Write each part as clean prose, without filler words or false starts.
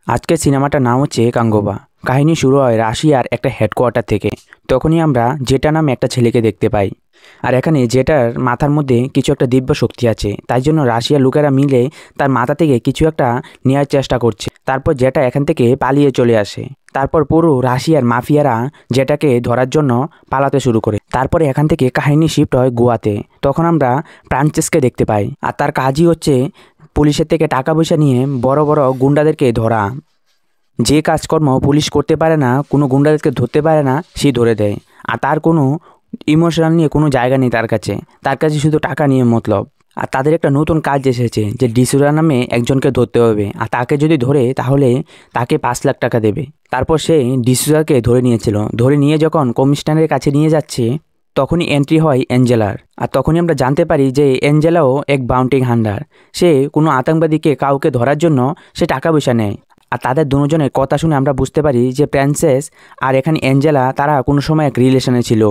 আজকের সিনেমাটার নাম হচ্ছে গাঙ্গোবা। কাহিনী শুরু হয় রাশিয়ার একটা হেডকোয়ার্টার থেকে। তখনই আমরা জেটা নামে একটা ছেলেকে দেখতে পাই। আর এখানে জেটার মাথার মধ্যে কিছু একটা দিব্য শক্তি আছে, তাই জন্য রাশিয়ার লোকেরা মিলে তার মাথা থেকে কিছু একটা নেওয়ার চেষ্টা করছে। তারপর জেটা এখান থেকে পালিয়ে চলে আসে। তারপর পুরো রাশিয়ার মাফিয়ারা জেটাকে ধরার জন্য পালাতে শুরু করে। তারপরে এখান থেকে কাহিনী শিফট হয় গোয়াতে। তখন আমরা ফ্রান্সেসকে দেখতে পাই, আর তার কাজই হচ্ছে পুলিশের থেকে টাকা পয়সা নিয়ে বড় বড় গুন্ডাদেরকে ধরা। যে কাজকর্ম পুলিশ করতে পারে না, কোনো গুন্ডাদেরকে ধরতে পারে না, সে ধরে দেয়। আর তার কোনো ইমোশনাল নিয়ে কোনো জায়গা নেই তার কাছে শুধু টাকা নিয়ে মতলব। আর তাদের একটা নতুন কাজ এসেছে যে ডিসুরা নামে একজনকে ধরতে হবে, আর তাকে যদি ধরে তাহলে তাকে 5 লাখ টাকা দেবে। তারপর সে ডিসুরাকে ধরে নিয়েছিল। ধরে নিয়ে যখন কমিশনারের কাছে নিয়ে যাচ্ছে, তখনই এন্ট্রি হয় অ্যাঞ্জেলার। আর তখনই আমরা জানতে পারি যে অ্যাঞ্জেলাও এক বাউন্টি হান্টার। সে কোনো আতঙ্কবাদীকে কাউকে ধরার জন্য সে টাকা পয়সা নেয়। আর তাদের দুজনের কথা শুনে আমরা বুঝতে পারি যে প্রিন্সেস আর এখানে অ্যাঞ্জেলা তারা কোনো সময় এক রিলেশনে ছিল,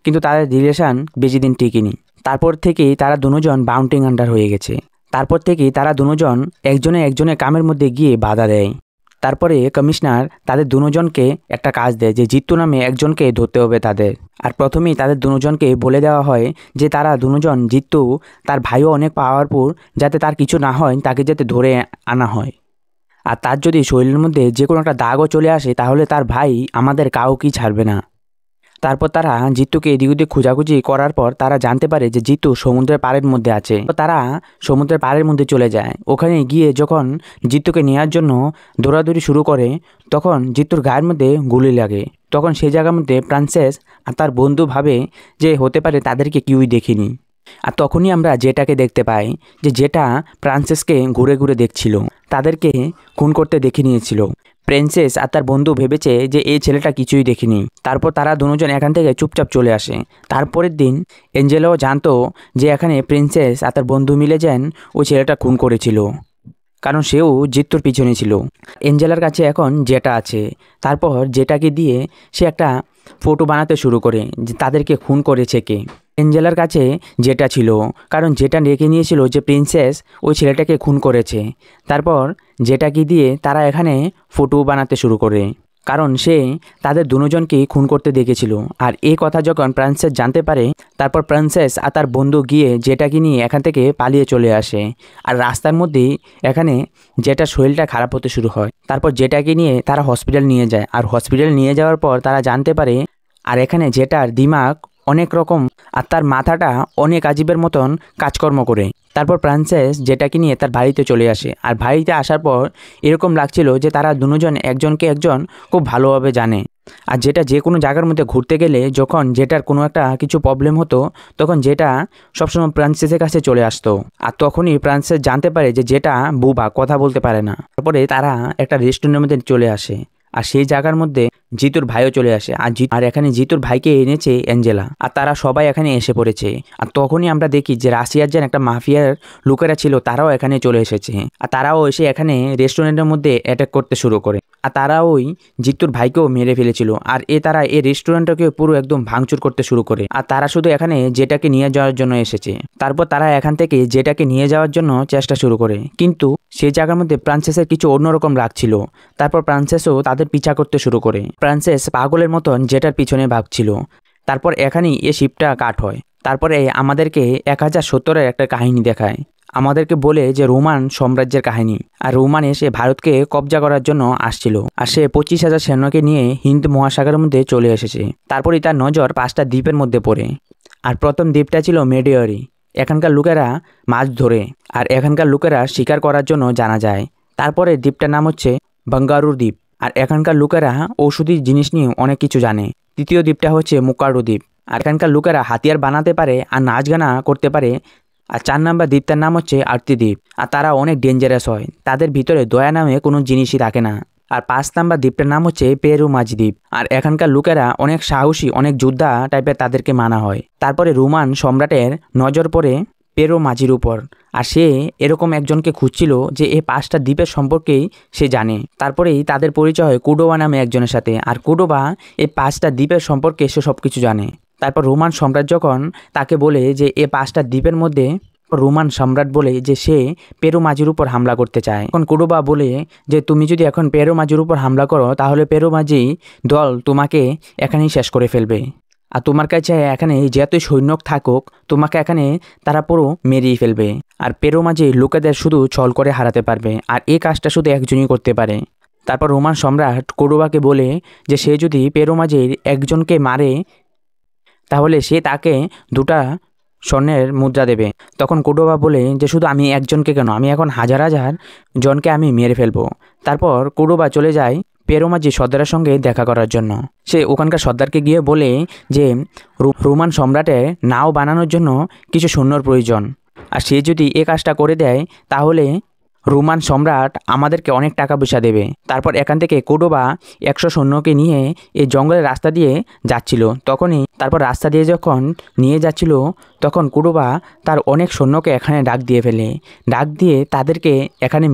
কিন্তু তাদের রিলেশন বেশি দিন টিকেনি। তারপর থেকেই তারা দুজন বাউন্টি হান্টার হয়ে গেছে। তারপর থেকেই তারা দুজন একজনের কামের মধ্যে গিয়ে বাধা দেয়। তারপরে কমিশনার তাদের দুজনকে একটা কাজ দেয় যে জিত্তু নামে একজনকে ধরতে হবে তাদের। আর প্রথমেই তাদের দুজনকে বলে দেওয়া হয় যে তারা দুজন জিত্তু তার ভাইও অনেক পাওয়ারফুল, যাতে তার কিছু না হয় তাকে যাতে ধরে আনা হয়। আর তার যদি শরীরের মধ্যে যে কোনো একটা দাগও চলে আসে তাহলে তার ভাই আমাদের কাউকেই ছাড়বে না। তারপর তারা জিত্তুকে এদিক ওদিক খোঁজাখুঁজি করার পর তারা জানতে পারে যে জিত্তু সমুদ্রের পাড়ের মধ্যে আছে। তো তারা সমুদ্রের পাড়ের মধ্যে চলে যায়। ওখানে গিয়ে যখন জিত্তুকে নেওয়ার জন্য দৌড়াদৌড়ি শুরু করে, তখন জিত্তুর গায়ের মধ্যে গুলি লাগে। তখন সেই জায়গার মধ্যে প্রিন্সেস আর তার বন্ধু ভাবে যে হতে পারে তাদেরকে কেউই দেখিনি। আর তখনই আমরা জেটাকে দেখতে পাই যে জেটা প্রিন্সেসকে ঘুরে ঘুরে দেখছিল, তাদেরকে খুন করতে দেখে নিয়েছিল। প্রিন্সেস আর তার বন্ধু ভেবেছে যে এই ছেলেটা কিছুই দেখিনি। তারপর তারা দুজন এখান থেকে চুপচাপ চলে আসে। তারপরের দিন এঞ্জেলাও জানতো যে এখানে প্রিন্সেস আর তার বন্ধু মিলে যেন ওই ছেলেটা খুন করেছিল, কারণ সেও জিত্তুর পিছনে ছিল। এঞ্জেলার কাছে এখন জেটা আছে। তারপর জেটাকে দিয়ে সে একটা ফটো বানাতে শুরু করে যে তাদেরকে খুন করেছে কে। এঞ্জেলার কাছে জেটা ছিল, কারণ জেটা রেখে নিয়েছিল যে প্রিন্সেস ওই ছেলেটাকে খুন করেছে। তারপর জেটাকে দিয়ে তারা এখানে ফটো বানাতে শুরু করে, কারণ সে তাদের দুজনকেই খুন করতে দেখেছিল। আর এই কথা যখন প্রিন্সেস জানতে পারে, তারপর প্রিন্সেস আর তার বন্ধু গিয়ে জেটাকে নিয়ে এখান থেকে পালিয়ে চলে আসে। আর রাস্তার মধ্যেই এখানে জেটার শরীরটা খারাপ হতে শুরু হয়। তারপর জেটাকে নিয়ে তারা হসপিটাল নিয়ে যায়। আর হসপিটাল নিয়ে যাওয়ার পর তারা জানতে পারে আর এখানে জেটার দিমাগ অনেক রকম আর তার মাথাটা অনেক আজীবের মতন কাজকর্ম করে। তারপর প্রিন্সেস জেটাকে নিয়ে তার বাড়িতে চলে আসে। আর বাড়িতে আসার পর এরকম লাগছিল যে তারা দুজন একজনকে একজন খুব ভালোভাবে জানে। আর যেটা যে কোনো জায়গার মধ্যে ঘুরতে গেলে যখন জেটার কোনো একটা কিছু প্রবলেম হতো, তখন জেটা সবসময় প্রিন্সেসের কাছে চলে আসতো। আর তখনই প্রিন্সেস জানতে পারে যে জেটা বুবা, কথা বলতে পারে না। তারপরে তারা একটা রেস্টুরেন্টের মধ্যে চলে আসে। আর সেই জায়গার মধ্যে জিতুর ভাইও চলে আসে। আর এখানে জিতুর ভাইকে এনেছে অ্যাঞ্জেলা। আর তারা সবাই এখানে এসে পড়েছে। আর তখনই আমরা দেখি যে রাশিয়ার যেন একটা মাফিয়ার লোকেরা ছিল, তারাও এখানে চলে এসেছে। আর তারাও এসে এখানে রেস্টুরেন্টের মধ্যে অ্যাটাক করতে শুরু করে। আর তারা ওই জিতুর ভাইকেও মেরে ফেলেছিল। আর তারা এই রেস্টুরেন্টটাকে পুরো একদম ভাঙচুর করতে শুরু করে। আর তারা শুধু এখানে জেটাকে নিয়ে যাওয়ার জন্য এসেছে। তারপর তারা এখান থেকে জেটাকে নিয়ে যাওয়ার জন্য চেষ্টা শুরু করে, কিন্তু সেই জায়গার মধ্যে প্রিন্সেসের কিছু অন্যরকম লাগছিল। তারপর প্রিন্সেসও তাদের পিছা করতে শুরু করে। প্রিন্সেস পাগলের মতন জেটার পিছনে ভাগছিল। তারপর এখানেই এই শিপটা কাট হয়। তারপরে আমাদেরকে 1070-এর একটা কাহিনী দেখায়। আমাদেরকে বলে যে রোমান সাম্রাজ্যের কাহিনী। আর রোমান এসে ভারতকে কবজা করার জন্য আসছিল। আর সে 25,000 সৈন্যকে নিয়ে হিন্দ মহাসাগরের মধ্যে চলে এসেছে। তারপরে তার নজর 5টা দ্বীপের মধ্যে পড়ে। আর প্রথম দ্বীপটা ছিল মেডিয়ারি। এখানকার লোকেরা মাছ ধরে, আর এখানকার লোকেরা শিকার করার জন্য জানা যায়। তারপরে দ্বীপটার নাম হচ্ছে বাঙ্গারুর দ্বীপ। আর এখানকার লোকেরা ঔষধি জিনিস নিয়ে অনেক কিছু জানে। তৃতীয় দ্বীপটা হচ্ছে মুকারু দ্বীপ। আর এখানকার লোকেরা হাতিয়ার বানাতে পারে আর নাচ গানা করতে পারে। আর 4 নম্বর দ্বীপটার নাম হচ্ছে আরতি দ্বীপ। আর তারা অনেক ডেঞ্জারাস হয়, তাদের ভিতরে দয়া নামে কোনো জিনিসই থাকে না। আর 5 নম্বর দ্বীপটার নাম হচ্ছে পেরুমাঝ দ্বীপ। আর এখানকার লোকেরা অনেক সাহসী, অনেক যোদ্ধা টাইপের তাদেরকে মানা হয়। তারপরে রোমান সম্রাটের নজর পড়ে পেরুমাঝির উপর। আর সে এরকম একজনকে খুঁজছিল যে এই 5টা দ্বীপের সম্পর্কেই সে জানে। তারপরেই তাদের পরিচয় হয় কুডোবা নামে একজনের সাথে। আর কুডোবা এই 5টা দ্বীপের সম্পর্কে সে সব কিছু জানে। তারপর রোমান সম্রাট যখন তাকে বলে যে এই 5টা দ্বীপের মধ্যে রোমান সম্রাট বলে যে সে পেরুমাজির উপর হামলা করতে চায়। এখন কুরুবা বলে যে তুমি যদি এখন পেরুমাজির উপর হামলা করো তাহলে পেরুমাজি দল তোমাকে এখানেই শেষ করে ফেলবে, আর তোমার কাছে এখানে যতই সৈন্য থাকুক তোমাকে এখানে তারা পুরো মেরেই ফেলবে। আর পেরুমাজি লোকেদের শুধু ছল করে হারাতে পারবে, আর এই কাজটা শুধু একজনই করতে পারে। তারপর রোমান সম্রাট কুরুবাকে বলে যে সে যদি পেরুমাজির একজনকে মারে তাহলে সে তাকে 2টা স্বর্ণের মুদ্রা দেবে। তখন কুরুবা বলে যে শুধু আমি একজনকে কেন, আমি এখন হাজার হাজার জনকে আমি মেরে ফেলবো। তারপর কুরুবা চলে যায় পেরুমাজি সর্দারের সঙ্গে দেখা করার জন্য। সে ওখানকার সর্দারকে গিয়ে বলে যে রোমান সম্রাটের নাও বানানোর জন্য কিছু সৈন্যর প্রয়োজন, আর সে যদি এই কাজটা করে দেয় তাহলে রোমান সম্রাট আমাদেরকে অনেক টাকা পয়সা দেবে। তারপর এখান থেকে কুরুবা 100 সৈন্যকে নিয়ে এই জঙ্গলের রাস্তা দিয়ে যাচ্ছিল। তারপর রাস্তা দিয়ে যখন নিয়ে যাচ্ছিল তখন কুরুবা তার অনেক সৈন্যকে এখানে ডাক দিয়ে তাদেরকে এখানে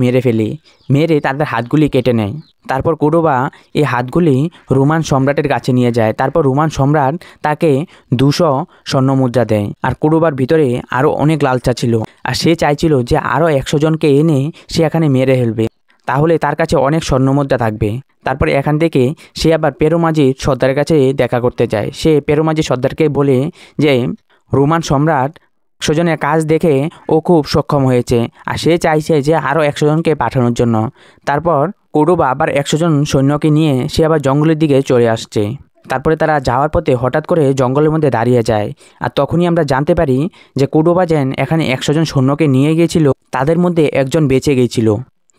মেরে তাদের হাতগুলি কেটে নেয়। তারপর কুরুবা এই হাতগুলি রোমান সম্রাটের কাছে নিয়ে যায়। তারপর রোমান সম্রাট তাকে 200 স্বর্ণমুদ্রা দেয়। আর কুরুবার ভিতরে আরও অনেক লালসা ছিল, আর সে চাইছিল যে আরও 100 জনকে এনে সে এখানে মেরে ফেলবে, তাহলে তার কাছে অনেক স্বর্ণমুদ্রা থাকবে। তারপরে এখান থেকে সে আবার পেরুমাজির সর্দারের কাছে দেখা করতে যায়। সে পেরুমাজির সর্দারকে বলে যে রোমান সম্রাট 100 জনের কাজ দেখে ও খুব সক্ষম হয়েছে, আর সে চাইছে যে আরও 100 জনকে পাঠানোর জন্য। তারপর কুরুবা আবার 100 জন সৈন্যকে নিয়ে সে আবার জঙ্গলের দিকে চলে আসছে। তারপরে তারা যাওয়ার পথে হঠাৎ করে জঙ্গলের মধ্যে দাঁড়িয়ে যায়, আর তখনই আমরা জানতে পারি যে কুরুবা যেন এখানে 100 জন সৈন্যকে নিয়ে গিয়েছিল, তাদের মধ্যে একজন বেঁচে গিয়েছিল।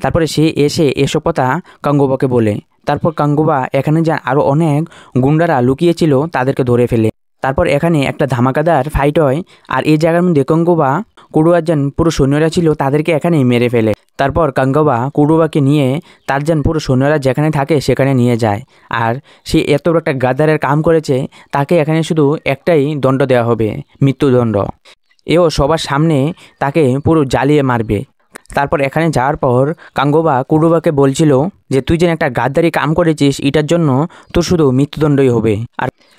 তারপরে সে এসে এসব কথা কাঙ্গুবাকে বলে। তারপর কাঙ্গুবা এখানে যা আরও অনেক গুন্ডারা লুকিয়েছিল তাদেরকে ধরে ফেলে। তারপর এখানে একটা ধামাকাদার ফাইট হয়, আর এই জায়গার মধ্যে কাঙ্গুবা কুরুবার যেন পুরো সৈন্যরা ছিল তাদেরকে এখানে মেরে ফেলে। তারপর কাঙ্গুবা কুরুবাকে নিয়ে তার যেন পুরো সৈন্যরা যেখানে থাকে সেখানে নিয়ে যায়, আর সে এত বড় একটা গাদ্দারের কাম করেছে তাকে এখানে শুধু একটাই দণ্ড দেওয়া হবে, মৃত্যুদণ্ড। এও সবার সামনে তাকে পুরো জ্বালিয়ে মারবে। তারপর এখানে যাওয়ার পর কাঙ্গুবা কুরুবাকে বলছিল যে তুই যেন একটা গাদ্দারি কাম করেছিস, এটার জন্য তোর শুধু মৃত্যুদণ্ডই হবে।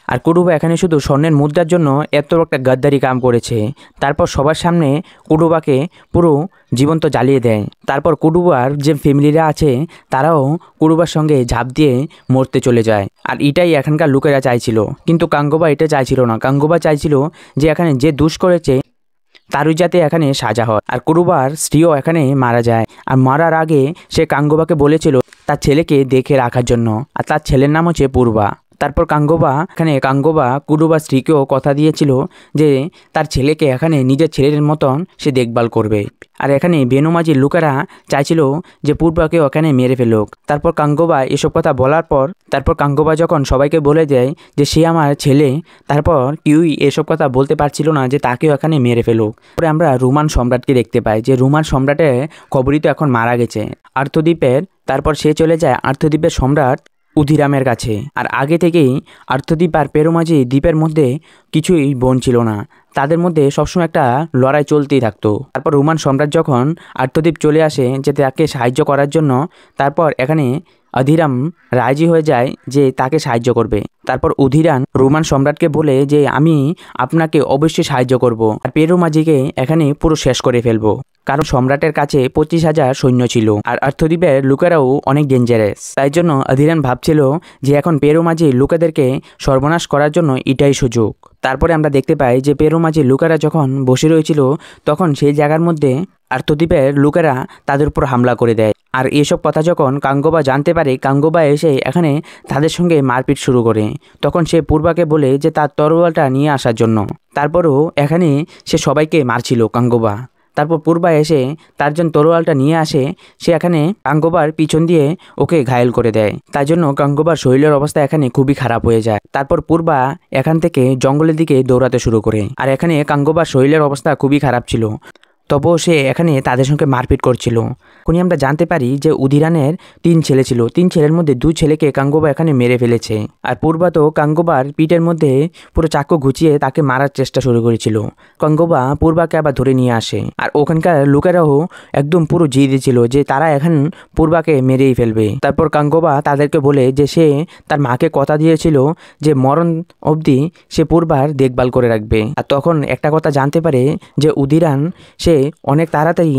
আর কুরুবা এখানে শুধু স্বর্ণের মুদ্রার জন্য এত একটা গাদ্দারি কাম করেছে। তারপর সবার সামনে কুরুবাকে পুরো জীবন্ত জ্বালিয়ে দেয়। তারপর কুরুবার যে ফ্যামিলিরা আছে তারাও কুরুবার সঙ্গে ঝাঁপ দিয়ে মরতে চলে যায়। আর এটাই এখানকার লোকেরা চাইছিল, কিন্তু কাঙ্গুবা এটা চাইছিল না। কাঙ্গুবা চাইছিল যে এখানে যে দুষ করেছে তারই যাতে এখানে সাজা হয়। আর কুরুবার স্ত্রীও এখানে মারা যায়, আর মারার আগে সে কাঙ্গুবাকে বলেছিল তার ছেলেকে দেখে রাখার জন্য, আর তার ছেলের নাম হচ্ছে পূর্বা। তারপর কাঙ্গুবা কুরুবার স্ত্রীকেও কথা দিয়েছিল যে তার ছেলেকে এখানে নিজের ছেলের মতন সে দেখভাল করবে। আর এখানে বেনুমাজির লোকেরা চাইছিল যে পূর্বাকে ওখানে মেরে ফেলুক। তারপর কাঙ্গুবা এসব কথা বলার পর তারপর কাঙ্গুবা যখন সবাইকে বলে দেয় যে সে আমার ছেলে, তারপর কেউই এসব কথা বলতে পারছিল না যে তাকেও এখানে মেরে ফেলুক। পরে আমরা রোমান সম্রাটকে দেখতে পাই যে রোমান সম্রাটের কবরী তো এখন মারা গেছে আর্থদ্বীপের। তারপর সে চলে যায় আর্থদ্বীপের সম্রাট উধিরামের কাছে। আর আগে থেকেই আর্থদ্বীপ আর পেরুমাজি দ্বীপের মধ্যে কিছুই বোন ছিল না, তাদের মধ্যে সবসময় একটা লড়াই চলতেই থাকতো। তারপর রোমান সম্রাট যখন আর্থদ্বীপ চলে আসে যে তাকে সাহায্য করার জন্য, তারপর এখানে অধিরাম রাজি হয়ে যায় যে তাকে সাহায্য করবে। তারপর উধিরান রোমান সম্রাটকে বলে যে আমি আপনাকে অবশ্যই সাহায্য করব, আর পেরুমাজিকে এখানে পুরো শেষ করে ফেলবো, কারণ সম্রাটের কাছে 25,000 সৈন্য ছিল, আর আর্থদ্বীপের লোকেরাও অনেক ডেঞ্জারাস। তাই জন্য অধিরান ভাবছিল যে এখন পেরুমাজির লোকেদেরকে সর্বনাশ করার জন্য এটাই সুযোগ। তারপরে আমরা দেখতে পাই যে পেরুমাজির লোকেরা যখন বসে রয়েছিল তখন সেই জায়গার মধ্যে আর্থদ্বীপের লোকেরা তাদের উপর হামলা করে দেয়। আর এসব কথা যখন কাঙ্গুবা জানতে পারে, কাঙ্গুবা এসে এখানে তাদের সঙ্গে মারপিট শুরু করে। তখন সে পূর্বাকে বলে যে তার তরোয়ালটা নিয়ে আসার জন্য। তারপরও এখানে সে সবাইকে মারছিল কাঙ্গুবা। তারপর পূর্বা এসে তার জন্য তরোয়ালটা নিয়ে আসে, সে এখানে কাঙ্গুবার পিছন দিয়ে ওকে ঘায়েল করে দেয়। তাই জন্য কাঙ্গুবার শরীরের অবস্থা এখানে খুবই খারাপ হয়ে যায়। তারপর পূর্বা এখান থেকে জঙ্গলের দিকে দৌড়াতে শুরু করে। আর এখানে কাঙ্গুবার শরীরের অবস্থা খুবই খারাপ ছিল, তবুও সে এখানে তাদের সঙ্গে মারপিট করছিল। এখনই আমরা জানতে পারি যে উধিরানের 3 ছেলে ছিল, 3 ছেলের মধ্যে 2 ছেলেকে কাঙ্গুবা এখানে মেরে ফেলেছে। আর পূর্বা তো কাঙ্গুবার পিঠের মধ্যে পুরো চাকু ঘুচিয়ে তাকে মারার চেষ্টা শুরু করেছিল। কাঙ্গুবা পূর্বাকে আবার ধরে নিয়ে আসে, আর ওখানকার লোকেরাও একদম পুরো জিয়ে দিয়েছিল যে তারা এখন পূর্বাকে মেরেই ফেলবে। তারপর কাঙ্গুবা তাদেরকে বলে যে সে তার মাকে কথা দিয়েছিল যে মরণ অবধি সে পূর্বার দেখভাল করে রাখবে। আর তখন একটা কথা জানতে পারে যে উধিরান সে সে অনেক তাড়াতাড়ি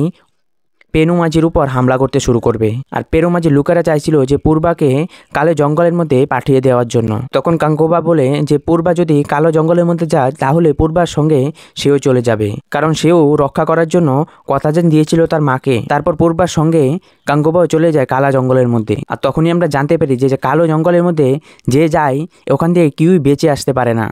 পেরু মাঝির উপর হামলা করতে শুরু করবে। আর পেরু মাঝির লোকেরা চাইছিল যে পূর্বাকে কালো জঙ্গলের মধ্যে পাঠিয়ে দেওয়ার জন্য। তখন কাঙ্গোবা বলে যে পূর্বা যদি কালো জঙ্গলের মধ্যে যায় তাহলে পূর্বার সঙ্গে সেও চলে যাবে, কারণ সেও রক্ষা করার জন্য কথা যেন দিয়েছিল তার মাকে। তারপর পূর্বার সঙ্গে কাঙ্গোবাও চলে যায় কালা জঙ্গলের মধ্যে। আর তখনই আমরা জানতে পারি যে কালো জঙ্গলের মধ্যে যে যায় ওখান থেকে কেউই বেঁচে আসতে পারে না।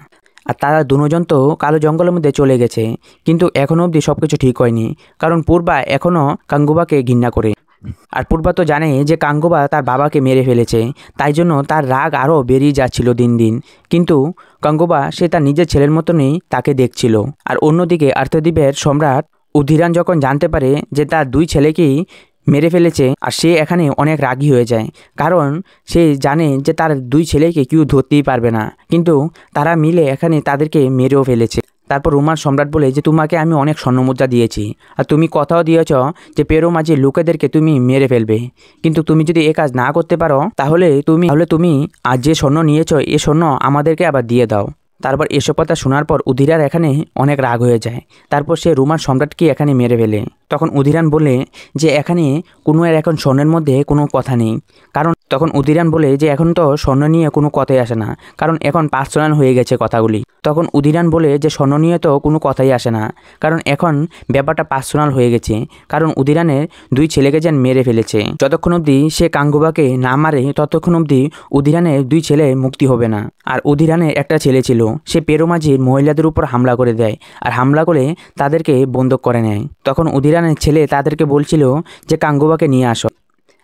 আর তারা দুজন তো কালো জঙ্গলের মধ্যে চলে গেছে, কিন্তু এখনও অবধি সব কিছু ঠিক হয়নি, কারণ পূর্বা এখনও কাঙ্গোবাকে ঘৃণা করে। আর পূর্বা তো জানে যে কাঙ্গোবা তার বাবাকে মেরে ফেলেছে, তাই জন্য তার রাগ আরও বেরিয়ে যাচ্ছিল দিন দিন। কিন্তু কাঙ্গোবা সে তার নিজের ছেলের মতনই তাকে দেখছিল। আর অন্যদিকে আর্থদ্বীপের সম্রাট উধিরান যখন জানতে পারে যে তার দুই ছেলেকেই মেরে ফেলেছে, আর সে এখানে অনেক রাগী হয়ে যায়, কারণ সে জানে যে তার দুই ছেলেকে কেউ ধরতেই পারবে না, কিন্তু তারা মিলে এখানে তাদেরকে মেরেও ফেলেছে। তারপর রোমান সম্রাট বলে যে তোমাকে আমি অনেক স্বর্ণমুদ্রা দিয়েছি, আর তুমি কথাও দিয়েছ যে পেরু মাঝির লোকেদেরকে তুমি মেরে ফেলবে, কিন্তু তুমি যদি এ কাজ না করতে পারো তাহলে তুমি আজ যে স্বর্ণ নিয়েছ এ স্বর্ণ আমাদেরকে আবার দিয়ে দাও। তারপর এসব কথা শোনার পর উধিরার এখানে অনেক রাগ হয়ে যায়। তারপর সে রোমান সম্রাটকে এখানে মেরে ফেলে। তখন উধিরান বলে যে এখানে কোনো এখন স্বর্ণের মধ্যে কোনো কথা নেই, কারণ তখন উধিরান বলে যে এখন তো স্বর্ণ নিয়ে কোনো কথাই আসে না, কারণ এখন পার্সোনাল হয়ে গেছে কথাগুলি। তখন উধিরান বলে যে স্বর্ণ নিয়ে তো কোনো কথাই আসে না, কারণ এখন ব্যাপারটা পার্সোনাল হয়ে গেছে, কারণ উধিরানের দুই ছেলেকে যেন মেরে ফেলেছে। যতক্ষণ অবধি সে কাঙ্গোবাকে না মারে ততক্ষণ অবধি উধিরানের দুই ছেলে মুক্তি হবে না। আর উধিরানের একটা ছেলে ছিল, সে পেরু মাঝির মহিলাদের উপর হামলা করে দেয়, আর হামলা করে তাদেরকে বন্দুক করে নেয়। তখন উধিরানের ছেলে তাদেরকে বলছিল যে কাঙ্গোবাকে নিয়ে আসো,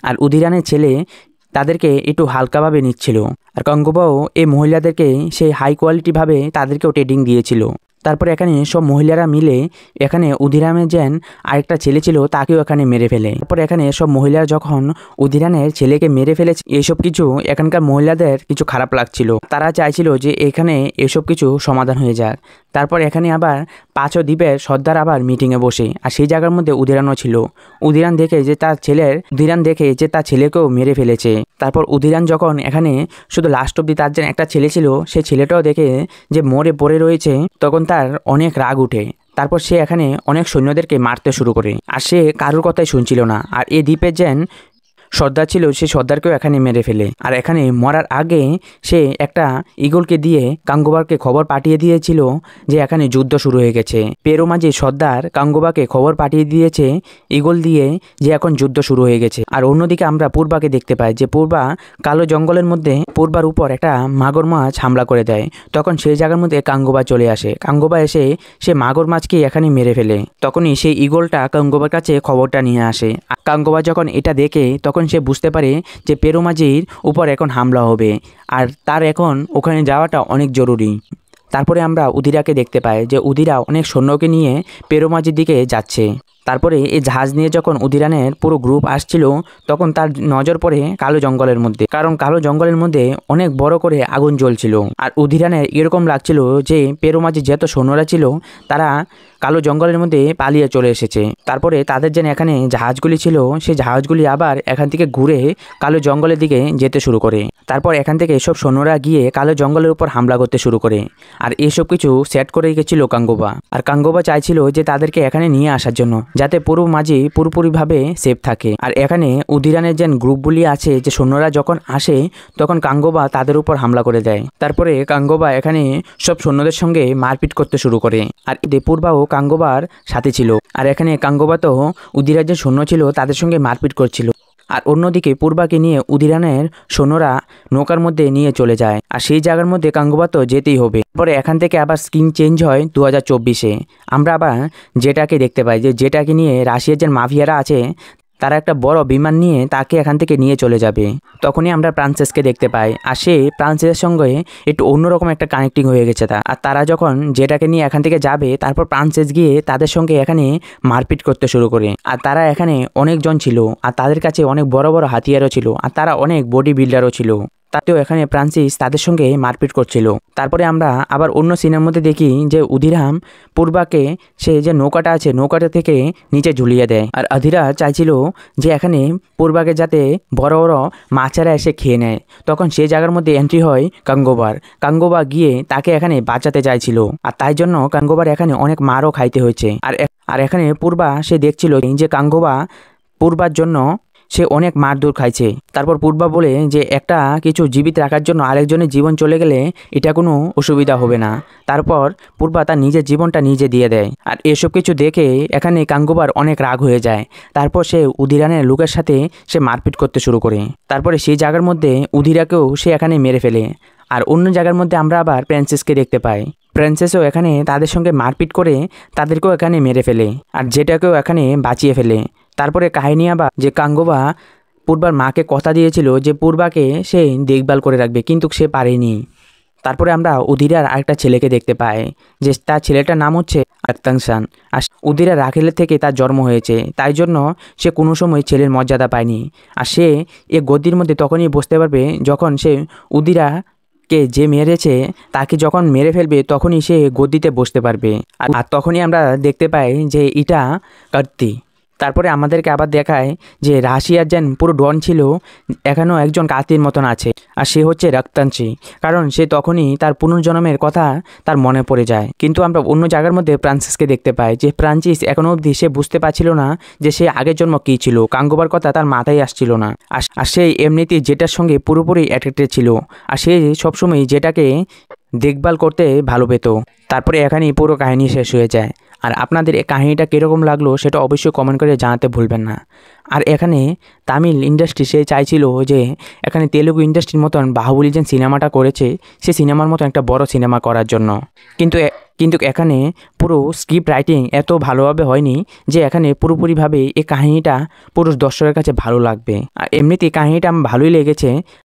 আর উধিরানের ছেলে তাদেরকে একটু হালকাভাবে নিচ্ছিল। আর কাঙ্গোবাও এই মহিলাদেরকে সেই হাই কোয়ালিটিভাবে তাদেরকেও ট্রেডিং দিয়েছিল। তারপর এখানে সব মহিলারা মিলে এখানে উধিরানের যেন আরেকটা ছেলে ছিল তাকেও এখানে মেরে ফেলে। তারপর এখানে সব মহিলারা যখন উধিরানের ছেলেকে মেরে ফেলেছে এইসব কিছু এখানকার মহিলাদের কিছু খারাপ লাগছিল, তারা চাইছিল যে এখানে এসব কিছু সমাধান হয়ে যাক। তারপর এখানে আবার পাঁচও দ্বীপের সর্দার আবার মিটিংয়ে বসে, আর সেই জায়গার মধ্যে উধিরানও ছিল। উধিরান দেখে যে তার ছেলেকেও মেরে ফেলেছে। তারপর উধিরান যখন এখানে শুধু লাস্ট অব্দি তার যেন একটা ছেলে ছিল সেই ছেলেটাও দেখে যে মরে পড়ে রয়েছে, তখন তার অনেক রাগ উঠে। তারপর সে এখানে অনেক সৈন্যদেরকে মারতে শুরু করে, আর সে কারোর কথাই শুনছিল না। আর এই দ্বীপের যেন সর্দার ছিল সে সর্দারকেও এখানে মেরে ফেলে। আর এখানে মরার আগে সে একটা ঈগলকে দিয়ে কাঙ্গোবাকে খবর পাঠিয়ে দিয়েছিল যে এখানে যুদ্ধ শুরু হয়ে গেছে। পেরু মাঝি সর্দার কাঙ্গোবাকে খবর পাঠিয়ে দিয়েছে ঈগল দিয়ে যে এখন যুদ্ধ শুরু হয়ে গেছে। আর অন্যদিকে আমরা পূর্বাকে দেখতে পাই যে পূর্বা কালো জঙ্গলের মধ্যে পূর্বার উপর একটা মাগুর মাছ হামলা করে দেয়। তখন সেই জায়গার মধ্যে কাঙ্গোবা চলে আসে। কাঙ্গোবা এসে সে মাগুর মাছকে এখানে মেরে ফেলে। তখনই সেই ঈগলটা কাঙ্গোবার কাছে খবরটা নিয়ে আসে। কাঙ্গোবা যখন এটা দেখে তখন সে বুঝতে পারে যে পেরু মাঝির উপর এখন হামলা হবে, আর তার এখন ওখানে যাওয়াটা অনেক জরুরি। তারপরে আমরা উধিরাকে দেখতে পাই যে উধিরা অনেক সৈন্যকে নিয়ে পেরু মাঝির দিকে যাচ্ছে। তারপরে এই জাহাজ নিয়ে যখন উধিরানের পুরো গ্রুপ আসছিল তখন তার নজর পড়ে কালো জঙ্গলের মধ্যে, কারণ কালো জঙ্গলের মধ্যে অনেক বড় করে আগুন জ্বলছিল। আর উধিরানের এরকম লাগছিল যে পেরু মাঝির যত সৈন্যরা ছিল তারা কালো জঙ্গলের মধ্যে পালিয়ে চলে এসেছে। তারপরে তাদের যেন এখানে জাহাজগুলি ছিল সেই জাহাজগুলি আবার এখান থেকে ঘুরে কালো জঙ্গলের দিকে যেতে শুরু করে। তারপর এখান থেকে সব সৈন্যরা গিয়ে কালো জঙ্গলের উপর হামলা করতে শুরু করে। আর এসব কিছু সেট করে গেছিল কাঙ্গোবা। আর কাঙ্গোবা চাইছিল যে তাদেরকে এখানে নিয়ে আসার জন্য, যাতে পেরু মাঝি পুরোপুরিভাবে সেফ থাকে। আর এখানে উধিরানের যে গ্রুপগুলি আছে যে সৈন্যরা যখন আসে তখন কাঙ্গোবা তাদের উপর হামলা করে দেয়। তারপরে কাঙ্গোবা এখানে সব সৈন্যদের সঙ্গে মারপিট করতে শুরু করে। আর পূর্বাও কাঙ্গোবার সাথে ছিল। আর এখানে কাঙ্গোবা তো উধিরার যে সৈন্য ছিল তাদের সঙ্গে মারপিট করছিল। আর অন্যদিকে পূর্বাকে নিয়ে উধিরানের সৈন্যরা নৌকার মধ্যে নিয়ে চলে যায়। আর সেই জায়গার মধ্যে কাঙ্গোবা তো যেতেই হবে। পরে এখান থেকে আবার স্কিন চেঞ্জ হয় 2024-এ। আমরা আবার জেটাকে দেখতে পাই যে জেটাকে নিয়ে রাশিয়ার যে মাফিয়ারা আছে তারা একটা বড় বিমান নিয়ে তাকে এখান থেকে নিয়ে চলে যাবে। তখনই আমরা প্রান্সেসকে দেখতে পাই, আর সে প্রান্সেসের সঙ্গে একটু অন্যরকম একটা কানেক্টিং হয়ে গেছে তা। আর তারা যখন জেটাকে নিয়ে এখান থেকে যাবে তারপর প্রান্সেস গিয়ে তাদের সঙ্গে এখানে মারপিট করতে শুরু করে। আর তারা এখানে অনেকজন ছিল, আর তাদের কাছে অনেক বড় বড় হাতিয়ারও ছিল, আর তারা অনেক বডি বিল্ডারও ছিল। তাতেও এখানে প্রান্সিস তাদের সঙ্গে মারপিট করছিল। তারপরে আমরা আবার অন্য সিনের মধ্যে দেখি যে উধিরাম পূর্বাকে সে যে নৌকাটা আছে নৌকাটা থেকে নিচে ঝুলিয়ে দেয়। আর অধিরা চাইছিল যে এখানে পূর্বাকে যাতে বড় বড় মাছেরা এসে খেয়ে নেয়। তখন সেই জায়গার মধ্যে এন্ট্রি হয় কাঙ্গোবার। কাঙ্গোবা গিয়ে তাকে এখানে বাঁচাতে চাইছিল, আর তাই জন্য কাঙ্গোবার এখানে অনেক মারও খাইতে হয়েছে। আর এখানে পূর্বা সে দেখছিল যে গাঙ্গোবা পূর্বার জন্য সে অনেক মারধর খাইছে। তারপর পূর্বা বলে যে একটা কিছু জীবিত রাখার জন্য আরেকজনের জীবন চলে গেলে এটা কোনো অসুবিধা হবে না। তারপর পূর্বা তার নিজের জীবনটা নিজে দিয়ে দেয়। আর এসব কিছু দেখে এখানে গাঙ্গোবার অনেক রাগ হয়ে যায়। তারপর সে উদিরানের লোকের সাথে সে মারপিট করতে শুরু করে। তারপরে সেই জায়গার মধ্যে উদিরাকেও সে এখানে মেরে ফেলে। আর অন্য জায়গার মধ্যে আমরা আবার প্রিন্সেসকে দেখতে পাই। প্রিন্সেসও এখানে তাদের সঙ্গে মারপিট করে তাদেরকেও এখানে মেরে ফেলে আর যেটাকেও এখানে বাঁচিয়ে ফেলে। তারপরে কাহিনী আবার যে গাঙ্গোবা পূর্বার মাকে কথা দিয়েছিল যে পূর্বাকে সে দেখভাল করে রাখবে, কিন্তু সে পারেনি। তারপরে আমরা উদিরার আরেকটা ছেলেকে দেখতে পাই যে তার ছেলেটার নাম হচ্ছে আক্তাংশান। আর উদিরা রাখেলের থেকে তার জন্ম হয়েছে, তাই জন্য সে কোনো সময় ছেলের মর্যাদা পায়নি। আর সে এ গদির মধ্যে তখনই বসতে পারবে যখন সে উদিরাকে যে মেরেছে তাকে যখন মেরে ফেলবে, তখনই সে গদিতে বসতে পারবে। আর তখনই আমরা দেখতে পাই যে এটা কার্তি। তারপরে আমাদেরকে আবার দেখায় যে রাশিয়ার যেন পুরো ডন ছিল, এখানেও একজন কাতির মতন আছে, আর সে হচ্ছে রক্তাংশী। কারণ সে তখনই তার পুনর্জন্মের কথা তার মনে পড়ে যায়। কিন্তু আমরা অন্য জায়গার মধ্যে ফ্রান্সিসকে দেখতে পাই যে ফ্রান্সিস এখনও অবধি সে বুঝতে পারছিল না যে সে আগের জন্ম কী ছিল। গাঙ্গোবার কথা তার মাথায় আসছিল না। আর সে এমনিতেই যেটার সঙ্গে পুরোপুরি অ্যাট্রাক্টেড ছিল, আর সে সবসময় যেটাকে দেখভাল করতে ভালো পেত। তারপরে এখানেই পুরো কাহিনী শেষ হয়ে যায়। আর আপনাদের এই কাহিনীটা কীরকম লাগলো সেটা অবশ্যই কমেন্ট করে জানাতে ভুলবেন না। আর এখানে তামিল ইন্ডাস্ট্রি সে চাইছিল যে এখানে তেলুগু ইন্ডাস্ট্রির মতন বাহুবলী যে সিনেমাটা করেছে সে সিনেমার মতো একটা বড় সিনেমা করার জন্য, কিন্তু এখানে পুরো স্ক্রিপ্ট রাইটিং এত ভালোভাবে হয়নি যে এখানে পুরোপুরিভাবে এই কাহিনীটা পুরো দর্শকের কাছে ভালো লাগবে। আর এমনিতেই কাহিনীটা আমার ভালোই লেগেছে।